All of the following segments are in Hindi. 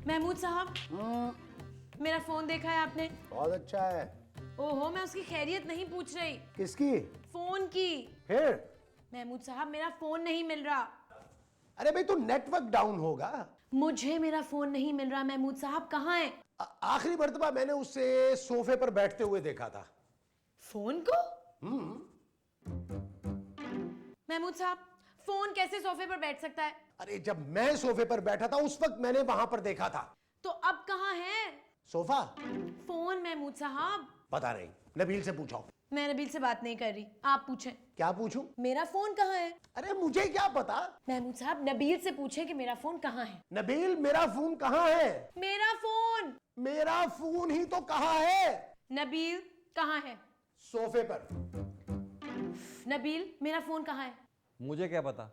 महमूद साहब, मेरा फोन देखा है आपने? बहुत अच्छा है। ओहो, मैं उसकी खैरियत नहीं पूछ रही, किसकी? फोन की। फिर? महमूद साहब, मेरा फोन नहीं मिल रहा। अरे भाई तो नेटवर्क डाउन होगा। मुझे मेरा फोन नहीं मिल रहा। महमूद साहब कहाँ है? आखिरी मर्तबा मैंने उसे सोफे पर बैठते हुए देखा था। फोन को? महमूद साहब, फोन कैसे सोफे पर बैठ सकता है? अरे जब मैं सोफे पर बैठा था उस वक्त मैंने वहां पर देखा था। तो अब कहाँ है सोफा? फोन? महमूद साहब, पता नहीं, नबील से पूछो। मैं नबील से बात नहीं कर रही, आप पूछें। क्या पूछूं? मेरा फोन कहाँ है? अरे मुझे क्या पता। महमूद साहब, नबील से पूछे कि मेरा फोन कहाँ है। नबील, मेरा फोन कहाँ है? मेरा फोन? मेरा फोन ही तो कहाँ है? नबील कहाँ है? सोफे पर। नबील, मेरा फोन कहाँ है? मुझे क्या पता,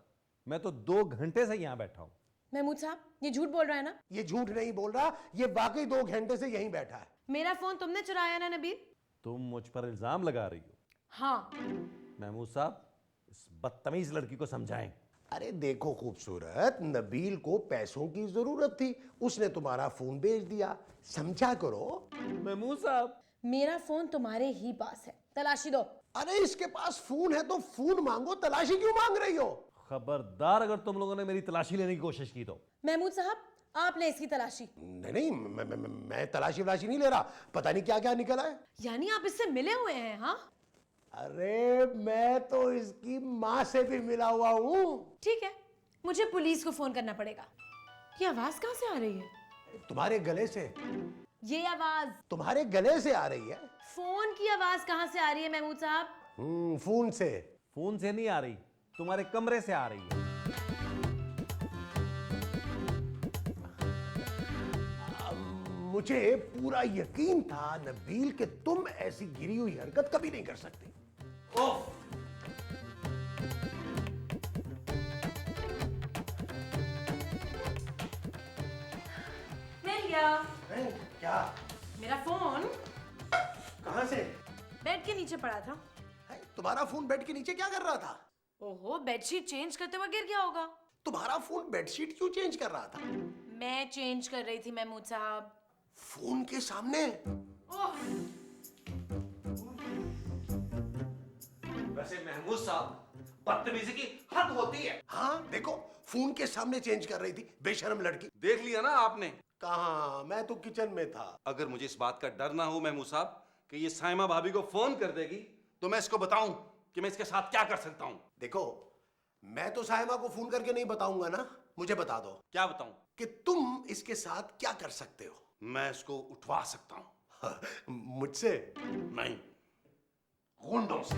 मैं तो 2 घंटे से यहाँ बैठा हूँ। महमूद साहब, ये झूठ बोल रहा है ना? ये झूठ नहीं बोल रहा, ये वाकई 2 घंटे से यहीं बैठा है। मेरा फोन तुमने चुराया ना नबील? तुम मुझ पर इल्जाम लगा रही हो। हाँ। महमूद साहब, इस बदतमीज लड़की को समझाएं। अरे देखो खूबसूरत, नबील को पैसों की जरूरत थी, उसने तुम्हारा फोन बेच दिया, समझा करो। महमूद साहब, मेरा फोन तुम्हारे ही पास है, तलाशी दो। अरे इसके पास फोन है तो फोन मांगो, तलाशी क्यों मांग रही हो? खबरदार अगर तुम लोगों ने मेरी तलाशी लेने की कोशिश की तो। महमूद साहब, आप ले इसकी तलाशी। नहीं नहीं, मैं तलाशी वलाशी नहीं ले रहा, पता नहीं क्या क्या निकला है। यानी आप इससे मिले हुए हैं? हाँ, अरे मैं तो इसकी माँ से भी मिला हुआ हूँ। ठीक है, मुझे पुलिस को फोन करना पड़ेगा। ये आवाज कहाँ से आ रही है? तुम्हारे गले से। ये आवाज तुम्हारे गले से आ रही है। फोन की आवाज कहाँ से आ रही है महमूद साहब? फोन से। फोन से नहीं आ रही, तुम्हारे कमरे से आ रही है। मुझे पूरा यकीन था नबील कि तुम ऐसी गिरी हुई हरकत कभी नहीं कर सकते। मिल गया। क्या? मेरा फोन कहां से? बेड के नीचे पड़ा था। तुम्हारा फोन बेड के नीचे क्या कर रहा था? ओहो, बेडशीट चेंज करते वक्त गिर गया होगा। तुम्हारा फोन बेडशीट क्यों चेंज कर रहा था? मैं चेंज कर रही थी महमूद साहब। फोन के सामने? ओह, वैसे महमूद साहब, बदतमीजी की हद होती है। हाँ देखो, फोन के सामने चेंज कर रही थी, बेशर्म लड़की। देख लिया ना आपने। कहाँ, मैं तो किचन में था। अगर मुझे इस बात का डर ना हो महमूद साहब कि ये साइमा भाभी को फोन कर देगी, तो मैं इसको बताऊं कि मैं इसके साथ क्या कर सकता हूं। देखो, मैं तो साहिबा को फोन करके नहीं बताऊंगा ना, मुझे बता दो। क्या बताऊं? कि तुम इसके साथ क्या कर सकते हो। मैं इसको उठवा सकता हूं। मुझसे? नहीं, गुंडों से।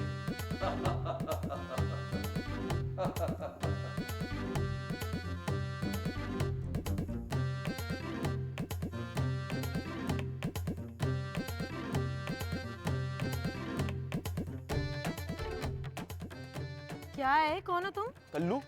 क्या है? कौन हो तुम? कल्लू,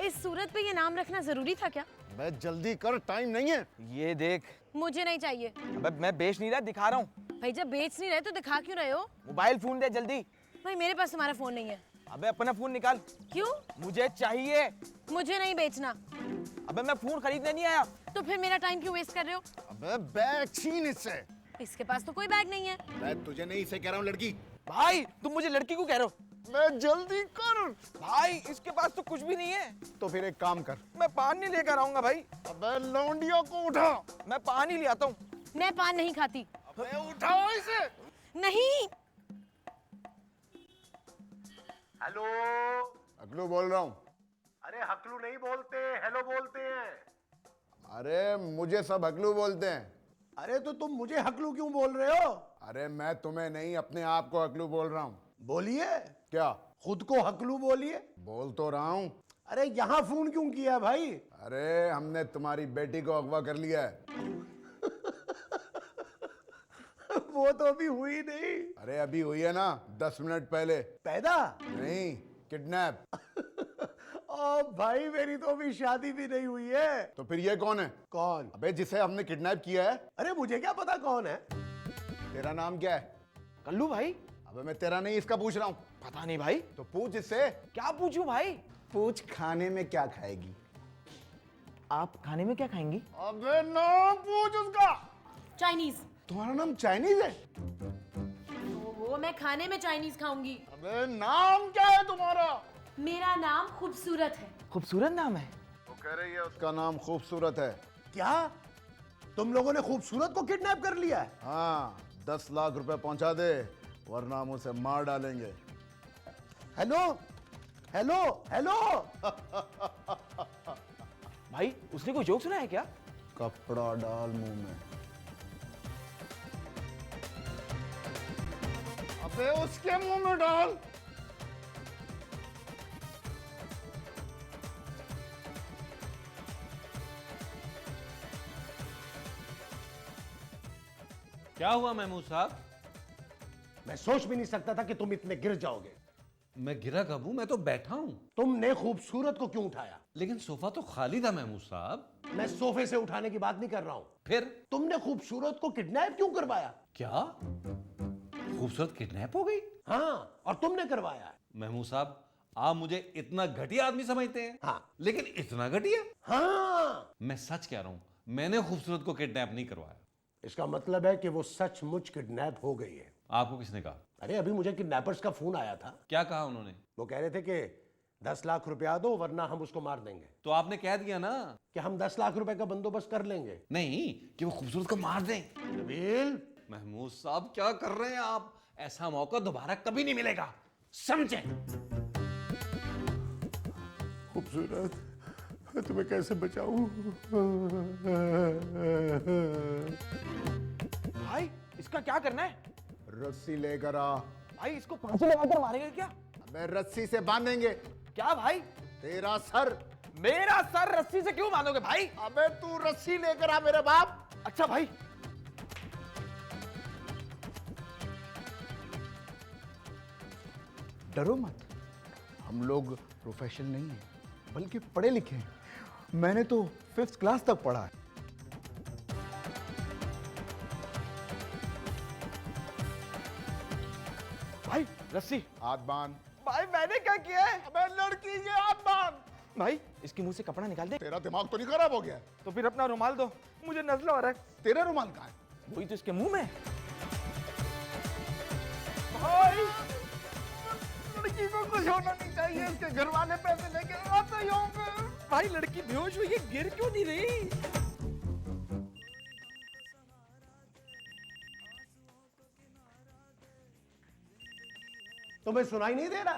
इस सूरत पे ये नाम रखना जरूरी था क्या? मैं जल्दी कर, टाइम नहीं है। ये देख। मुझे नहीं चाहिए। अबे मैं बेच नहीं रहा, दिखा रहा हूँ। भाई जब बेच नहीं रहे तो दिखा क्यों रहे हो? मोबाइल फोन दे जल्दी। भाई मेरे पास तुम्हारा फोन नहीं है। अबे अपना फोन निकाल। क्यों? मुझे चाहिए। मुझे नहीं बेचना। अबे मैं फोन खरीदने नहीं आया। तो फिर मेरा टाइम क्यों वेस्ट कर रहे हो? अबे बैग छीन इससे। इसके पास तो कोई बैग नहीं है। मैं तुझे नहीं इसे कह रहा हूँ लड़की। भाई तुम मुझे लड़की को कह रहे हो? मैं जल्दी कर। भाई इसके पास तो कुछ भी नहीं है। तो फिर एक काम कर, मैं पानी लेकर आऊंगा भाई। अबे लौंडिया को उठा। मैं पानी ले आता हूँ। मैं पान नहीं खाती। अबे उठाओ इसे। नहीं। हेलो। अगलू बोल रहा हूँ। अरे हकलू नहीं बोलते, हेलो बोलते हैं। अरे मुझे सब अगलू बोलते हैं। अरे तो तुम मुझे हकलू क्यों बोल रहे हो? अरे मैं तुम्हें नहीं, अपने आप को अगलू बोल रहा हूँ। बोलिए। क्या? खुद को हकलू बोलिए। बोल तो रहा हूँ। अरे यहाँ फोन क्यों किया भाई? अरे हमने तुम्हारी बेटी को अगवा कर लिया है। वो तो अभी हुई नहीं। अरे अभी हुई है ना, 10 मिनट पहले। पैदा? नहीं, किडनैप। ओ भाई, मेरी तो अभी शादी भी नहीं हुई है। तो फिर ये कौन है? कौन? अबे जिसे हमने किडनैप किया है। अरे मुझे क्या पता कौन है। तेरा नाम क्या है? कल्लू भाई। अबे मैं तेरा नहीं, इसका पूछ रहा हूँ। पता नहीं भाई। तो पूछ इससे। क्या पूछूं भाई? पूछ खाने में क्या खाएगी। आप खाने में क्या खाएंगी? अबे नाम पूछ उसका। चाइनीज। तुम्हारा नाम चाइनीज है? वो मैं खाने में चाइनीज खाऊंगी। अबे नाम क्या है तुम्हारा? मेरा नाम खूबसूरत है। खूबसूरत नाम है। वो कह रही है उसका नाम खूबसूरत है। क्या तुम लोगों ने खूबसूरत को किडनैप कर लिया है? हाँ, 10 लाख रुपए पहुंचा दे वरना हम उसे मार डालेंगे। Hello hello hello. भाई उसने कोई जोक सुना है क्या? कपड़ा डाल मुंह में। अबे उसके मुंह में डाल। क्या हुआ महमूद साहब? मैं सोच भी नहीं सकता था कि तुम इतने गिर जाओगे। मैं गिरा कब हूं? मैं तो बैठा हूं। तुमने खूबसूरत को क्यों उठाया? लेकिन सोफा तो खाली था महमूद साहब। मैं सोफे से उठाने की बात नहीं कर रहा हूं। फिर तुमने खूबसूरत को किडनैप क्यों करवाया? क्या खूबसूरत किडनैप हो गई? हाँ, और तुमने करवाया है। महमूद साहब, आप मुझे इतना घटिया आदमी समझते हैं? हाँ। लेकिन इतना घटिया? हाँ, मैं सच कह रहा हूं, मैंने खूबसूरत को किडनैप नहीं करवाया। इसका मतलब है कि वो सचमुच किडनैप हो गई है। आपको किसने कहा? अरे अभी मुझे किडनैपर्स का फोन आया था। क्या कहा उन्होंने? वो कह रहे थे कि 10 लाख रुपया दो वरना हम उसको मार देंगे। तो आपने कह दिया ना कि हम 10 लाख रुपए का बंदोबस्त कर लेंगे। नहीं कि वो खूबसूरत को मार दें। नबील, महमूद साहब क्या कर रहे हैं आप? ऐसा मौका दोबारा कभी नहीं मिलेगा, समझे? खूबसूरत, तुम्हें कैसे बचाऊं? भाई इसका क्या करना है? रस्सी लेकर आ। भाई इसको फांसी लगाकर मारेंगे क्या? अबे रस्सी से बांधेंगे। क्या भाई? तेरा सर। मेरा सर रस्सी से क्यों बांधोगे भाई? अबे तू रस्सी लेकर आ मेरे बाप। अच्छा भाई। डरो मत, हम लोग प्रोफेशनल नहीं हैं बल्कि पढ़े लिखे हैं। मैंने तो 5th क्लास तक पढ़ा है। भाई रस्सी। हाथ बांध। भाई मैंने क्या किया है? अबे लड़की के हाथ बांध। भाई इसके मुंह से कपड़ा निकाल दे। तेरा दिमाग तो नहीं खराब हो गया? तो फिर अपना रुमाल दो, मुझे नजला हो रहा है। तेरा रुमाल कहाँ है? वही तो इसके मुंह में। भाई लड़की को कुछ होना नहीं चाहिए, इसके घर वाले पैसे लेके आते ही होंगे। भाई लड़की बेहोश हुई है, गिर क्यों नहीं रही? तुम्हें सुनाई नहीं दे रहा?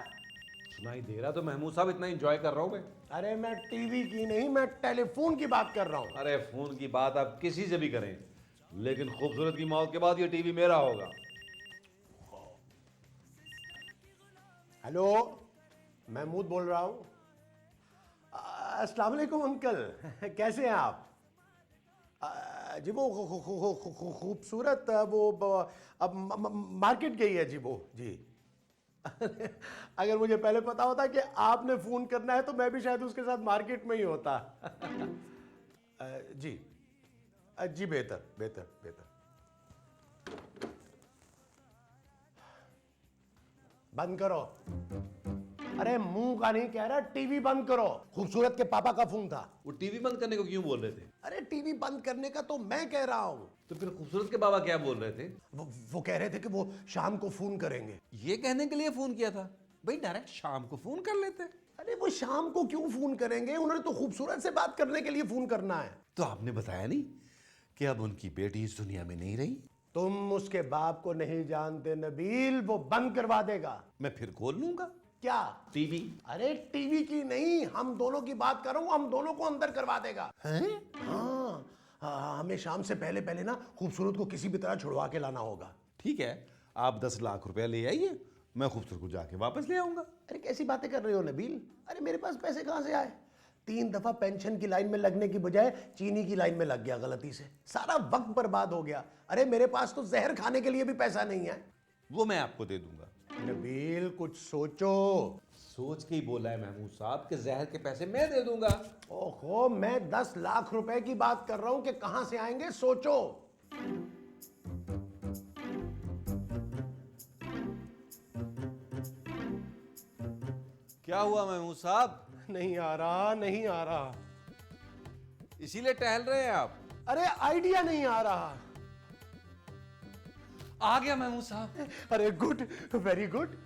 सुनाई दे रहा तो महमूद साहब इतना एंजॉय कर रहा हूं मैं। अरे मैं टीवी की नहीं, मैं टेलीफोन की बात कर रहा हूं। अरे फोन की बात आप किसी से भी करें, लेकिन खूबसूरत की मौत के बाद ये टीवी मेरा होगा। हेलो, महमूद बोल रहा हूं। अस्सलाम वालेकुम अंकल, कैसे हैं आप? जी वो खूबसूरत वो अब मार्केट गई है जी। वो जी अगर मुझे पहले पता होता कि आपने फोन करना है तो मैं भी शायद उसके साथ मार्केट में ही होता। जी जी, बेहतर बेहतर बेहतर। बंद करो। अरे मुंह का नहीं कह रहा, टीवी बंद करो। खूबसूरत के पापा का फोन था। वो टीवी बंद करने को क्यों बोल रहे थे? अरे टीवी बंद करने का तो मैं कह रहा हूं। तो फिर खूबसूरत के बाबा क्या बोल रहे थे? वो कह रहे थे कि वो शाम को फोन करेंगे। ये कहने के लिए फोन किया था? भाई डायरेक्ट शाम को फोन कर लेते। अरे वो शाम को क्यों फोन करेंगे? उन्होंने तो खूबसूरत से बात करने के लिए फोन करना है। तो आपने बताया नहीं कि अब उनकी बेटी इस दुनिया में नहीं रही? तुम उसके बाप को नहीं जानते नबील, वो बंद करवा देगा। मैं फिर खोल लूंगा क्या टीवी? अरे टीवी की नहीं, हम दोनों की बात कर रहा हूं। हम दोनों को अंदर करवा देगा। हाँ, हमें शाम से पहले पहले ना खूबसूरत को किसी भी तरह छुड़वा के लाना होगा। ठीक है, आप 10 लाख रुपया ले आइए, मैं खूबसूरत को जाके वापस ले आऊंगा। अरे कैसी बातें कर रहे हो नबील? अरे मेरे पास पैसे कहां से आए? 3 दफा पेंशन की लाइन में लगने की बजाय चीनी की लाइन में लग गया गलती से, सारा वक्त बर्बाद हो गया। अरे मेरे पास तो जहर खाने के लिए भी पैसा नहीं है। वो मैं आपको दे दूंगा। नबील कुछ सोचो। सोच के ही बोला है महमूद साहब कि जहर के पैसे मैं दे दूंगा। ओहो, मैं 10 लाख रुपए की बात कर रहा हूं कि कहां से आएंगे, सोचो। क्या हुआ महमूद साहब? नहीं आ रहा, नहीं आ रहा। इसीलिए टहल रहे हैं आप? अरे आइडिया नहीं आ रहा। आ गया महमूद साहब। अरे गुड, वेरी गुड।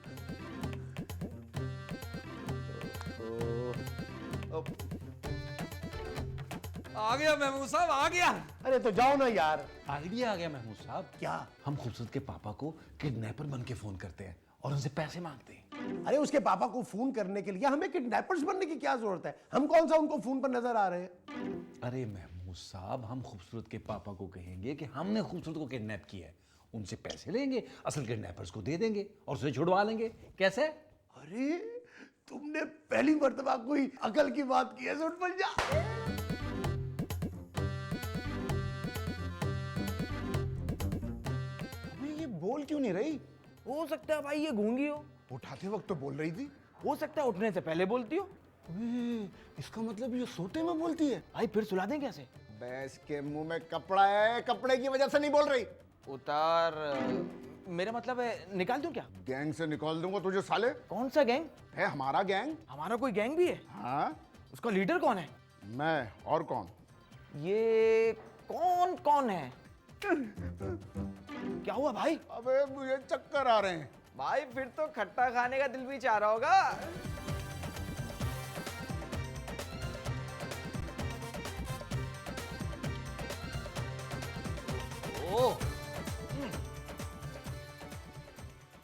आ गया महमूद साहब, आ गया। अरे तो जाओ ना यार। आइडिया आ गया महमूद साहब। क्या? हम खूबसूरत के पापा को किडनैपर बन के फोन करते हैं और उनसे पैसे मांगते हैं। अरे उसके पापा को फोन करने के लिए हमें किडनैपर्स बनने की क्या जरूरत है? हम कौन सा उनको फोन पर नजर आ रहे हैं? अरे महमूद साहब, हम खूबसूरत के पापा को कहेंगे कि हमने खूबसूरत को किडनैप किया है, उनसे पैसे लेंगे, असल किडनैपर्स को दे देंगे और उसे छुड़वा लेंगे। कैसे? अरे तुमने पहली मर्तबा कोई अकल की बात की है। सुन पंजा, अबे ये बोल क्यों नहीं रही? हो सकता है भाई ये गूंगी हो। उठाते वक्त तो बोल रही थी। हो सकता है उठने से पहले बोलती हो। अबे, इसका मतलब ये सोते में बोलती है। भाई फिर सुला दें कैसे? भैंस के मुंह में कपड़ा है, कपड़े की वजह से नहीं बोल रही। उतार। मेरा मतलब है निकाल दूं क्या? गैंग से निकाल दूंगा तुझे साले। कौन सा गैंग? है हमारा गैंग। हमारा कोई गैंग भी है? हाँ, उसका लीडर कौन है? मैं और कौन? ये कौन कौन है? क्या हुआ भाई? अबे मुझे चक्कर आ रहे हैं। भाई फिर तो खट्टा खाने का दिल भी चाह रहा होगा।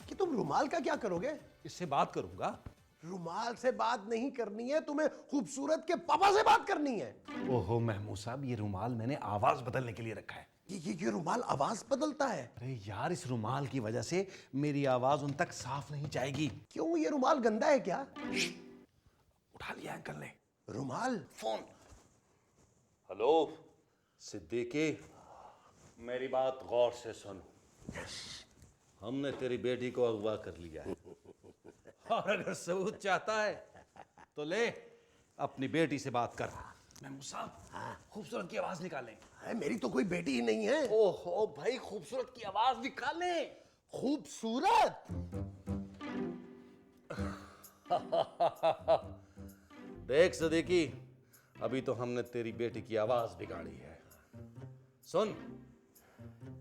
कि तुम रुमाल का क्या करोगे? इससे बात करूंगा। रुमाल से बात नहीं करनी है, तुम्हें खूबसूरत के पापा से बात करनी है। ओहो महमूद साहब, ये रुमाल मैंने आवाज बदलने के लिए रखा है। ये रुमाल आवाज बदलता है? अरे यार, इस रुमाल की वजह से मेरी आवाज उन तक साफ नहीं जाएगी। क्यों, ये रुमाल गंदा है क्या? उठा लिया अंकल ने रुमाल। फोन। हेलो सिद्दीकी, मेरी बात गौर से सुन। हमने तेरी बेटी को अगवा कर लिया है और अगर सबूत चाहता है तो ले अपनी बेटी से बात कर। महमूद साहब, खूबसूरत की आवाज निकालें। अरे मेरी तो कोई बेटी ही नहीं है। ओहो भाई, खूबसूरत की आवाज निकालें। खूबसूरत? देख सिद्दीकी, अभी तो हमने तेरी बेटी की आवाज बिगाड़ी है। सुन,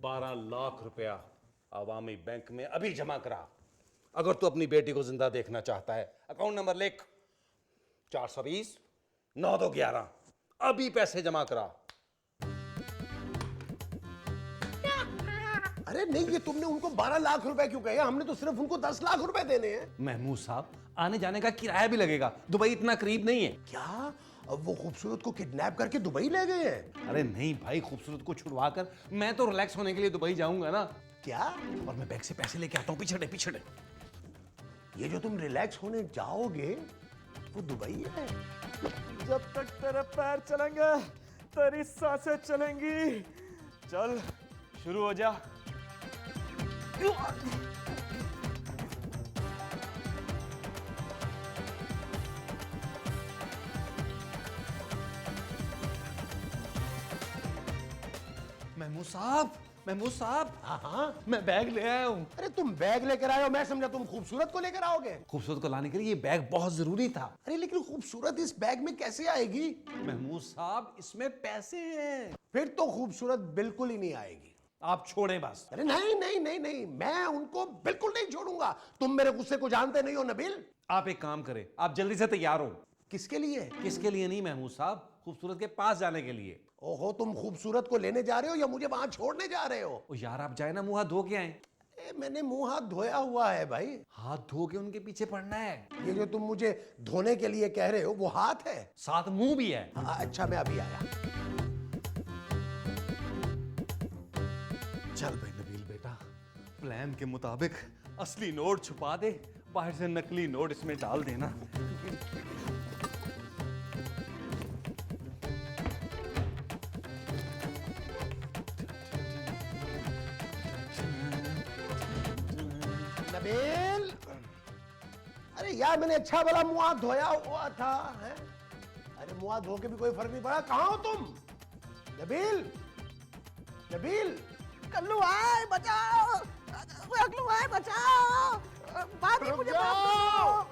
12 लाख रुपया अवामी बैंक में अभी जमा करा। अगर तू अपनी बेटी को जिंदा देखना चाहता है, अकाउंट नंबर लिख 420 9211। अभी पैसे जमा करा। अरे नहीं, ये तुमने उनको 12 लाख रुपए क्यों कहे? हमने तो सिर्फ उनको 10 लाख रुपए देने हैं। महमूद साहब, आने जाने का किराया भी लगेगा, दुबई इतना करीब नहीं है। क्या अब वो खूबसूरत को किडनैप करके दुबई ले गए हैं? अरे नहीं भाई, खूबसूरत को छुड़वा कर मैं तो रिलैक्स होने के लिए दुबई जाऊंगा ना। क्या? और मैं बैंक से पैसे लेके आता हूँ। पीछे पीछे। ये जो तुम रिलैक्स होने जाओगे वो दुबई है? जब तक तेरे पैर चलेंगे तेरी सांसें चलेंगी। चल शुरू हो जा। महमूद साहब, महमूद साहब, हाँ, मैं बैग ले आया हूँ। अरे तुम बैग लेकर आए हो, मैं समझा तुम खूबसूरत को लेकर आओगे। खूबसूरत को लाने के लिए ये बैग बहुत जरूरी था। अरे लेकिन खूबसूरत इस बैग में कैसे आएगी? महमूद साहब, इसमें पैसे हैं। फिर तो खूबसूरत बिल्कुल ही नहीं आएगी। आप छोड़ें बस। अरे नहीं नहीं नहीं नहीं, मैं उनको बिल्कुल नहीं छोड़ूंगा। तुम मेरे गुस्से को जानते नहीं हो नबील। आप एक काम करें, आप जल्दी से तैयार हो। किसके लिए? किसके लिए नहीं महमूद साहब, खूबसूरत के पास जाने के लिए। ओहो, तुम खूबसूरत को लेने जा रहे हो या मुझे वहां छोड़ने जा रहे हो? ओ यार, आप जाए ना, मुंह हाथ धो के आए। मैंने मुंह हाथ धोया हुआ है भाई। हाथ धो के उनके पीछे पड़ना है। ये जो तुम मुझे धोने के लिए कह रहे हो वो हाथ है? साथ मुंह भी है। हाँ, अच्छा मैं अभी आया। चल भाई नबील बेटा, प्लान के मुताबिक असली नोट छुपा दे, बाहर से नकली नोट इसमें डाल देना। नबील, अरे यार मैंने अच्छा भला मुंह हाथ धोया हुआ था है? अरे मुंह हाथ धो के भी कोई फर्क नहीं पड़ा। कहाँ हो तुम? नबील, नबील, कल्लू आए बचाओ, अगलू आए बचाओ, भाभी मुझे माफ करो,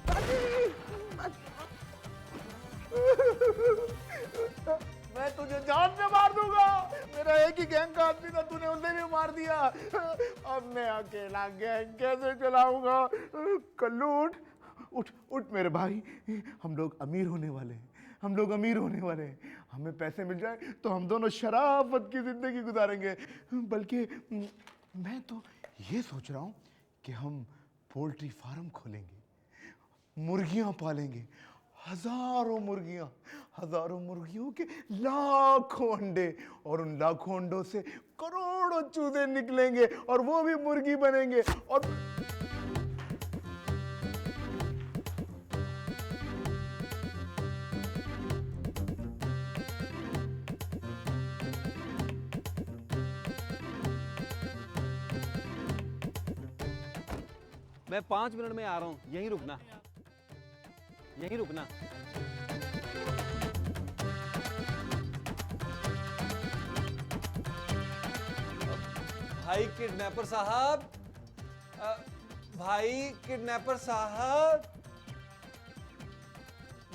भाभी। मैं तुझे जान से मार दूंगा। मेरा एक ही गैंग का आदमी था, तूने उसे भी मार दिया। अब मैं अकेला गैंग कैसे चलाऊंगा? कल्लू उठ उठ उठ मेरे भाई, हम लोग अमीर होने वाले हैं, हम लोग अमीर होने वाले हैं। हमें पैसे मिल जाए तो हम दोनों शराफत की जिंदगी गुजारेंगे। बल्कि मैं तो ये सोच रहा हूँ कि हम पोल्ट्री फार्म खोलेंगे, मुर्गियाँ पालेंगे, हजारों मुर्गियों के लाखों अंडे, और उन लाखों अंडों से करोड़ों चूजे निकलेंगे और वो भी मुर्गी बनेंगे। और मैं 5 मिनट में आ रहा हूँ, यहीं रुकना, यहीं रुकना। भाई किडनैपर साहब, भाई किडनैपर साहब,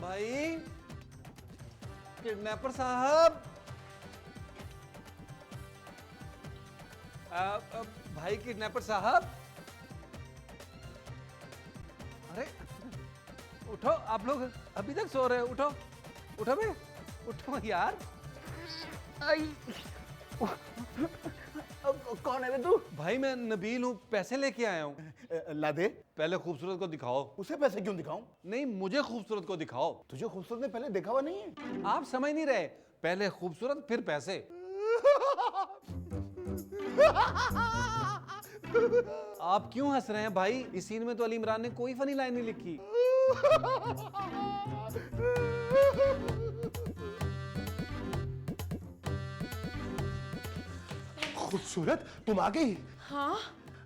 भाई किडनैपर साहब, भाई किडनैपर साहब, अरे उठो, आप लोग अभी तक सो रहे हो? उठो उठो बे, उठो यार। कौन है बे तू? भाई मैं नबील हूँ, पैसे लेके आया हूँ। ला दे। पहले खूबसूरत को दिखाओ। उसे पैसे क्यों दिखाऊं? नहीं, मुझे खूबसूरत को दिखाओ। तुझे खूबसूरत ने पहले देखा हुआ नहीं है? आप समझ नहीं रहे, पहले खूबसूरत फिर पैसे। आप क्यों हंस रहे हैं भाई? इस सीन में तो अली इमरान ने कोई फनी लाइन नहीं लिखी। खूबसूरत, तुम आ गई? हाँ,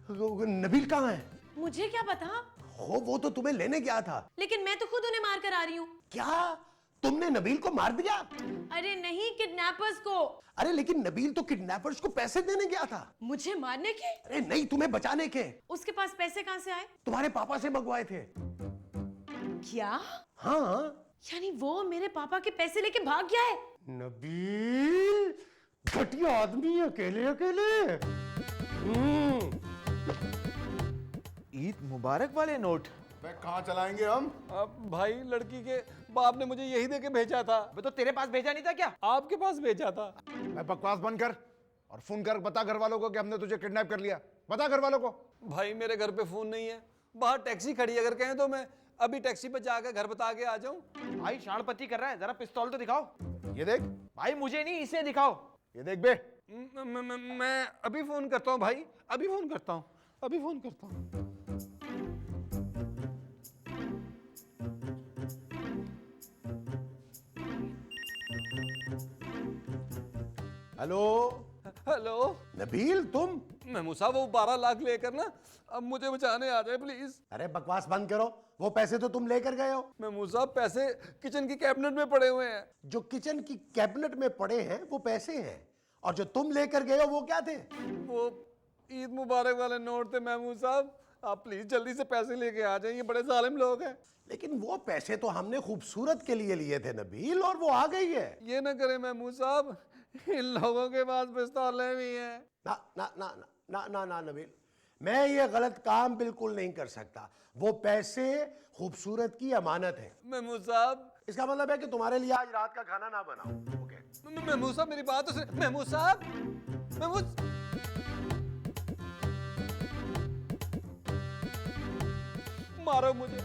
नबील कहाँ है? मुझे क्या पता, वो तो तुम्हें लेने गया था। लेकिन मैं तो खुद उन्हें मार कर आ रही हूँ। क्या तुमने नबील को मार दिया? अरे नहीं, किडनैपर्स को। अरे लेकिन नबील तो किडनैपर्स को पैसे देने गया था। मुझे मारने के? अरे नहीं, तुम्हें बचाने के। उसके पास पैसे कहाँ से आए? तुम्हारे पापा से मंगवाए थे। क्या? हाँ। यानी वो मेरे पापा के पैसे लेके भाग गया है? नबील घटिया आदमी, अकेले अकेले। ईद मुबारक वाले नोट कहाँ चलाएंगे हम? भाई लड़की के बाप ने मुझे यही देके भेजा था। तो तेरे पास भेजा नहीं था क्या? आपके पास भेजा था। मैं बकवास बंद कर और फोन कर, बता घर वालों को कि हमने तुझे किडनैप कर लिया। बता घर वालों को। भाई मेरे घर पे फोन नहीं है, बाहर टैक्सी खड़ी, अगर कहें तो मैं अभी टैक्सी पे जाकर घर बता के आ जाऊं। भाई शाणपति कर रहा है, जरा पिस्तौल तो दिखाओ। ये देख। भाई मुझे नहीं, इसे दिखाओ। ये देख बे। मैं अभी फोन करता हूँ भाई, अभी फोन करता हूँ, अभी फोन करता हूँ। हेलो। हेलो नबील, तुम? महमूद साहब, वो 12 लाख लेकर ना अब मुझे बचाने आ जाए प्लीज। अरे बकवास बंद करो, वो पैसे तो तुम लेकर गए हो। महमूद साहब, पैसे किचन की कैबिनेट में पड़े हुए हैं। जो किचन की कैबिनेट में पड़े हैं वो पैसे हैं, और जो तुम लेकर गए हो वो क्या थे? वो ईद मुबारक वाले नोट थे महमूद साहब। आप प्लीज जल्दी से पैसे लेके आ जाइए, बड़े जालिम लोग हैं। लेकिन वो पैसे तो हमने खूबसूरत के लिए लिए थे नबील, और वो आ गई है। ये ना करें महमूद साहब, इन लोगों के पास पिस्तौलें भी हैं। ना ना ना ना ना ना ना नबील, मैं ये गलत काम बिल्कुल नहीं कर सकता। वो पैसे खूबसूरत की अमानत है। महमूद साहब, इसका मतलब है कि तुम्हारे लिए आज रात का खाना ना बनाओ। ओके? महमूद साहब मेरी बात तो सुन। महमूद साहब, महमूद, मारो मुझे।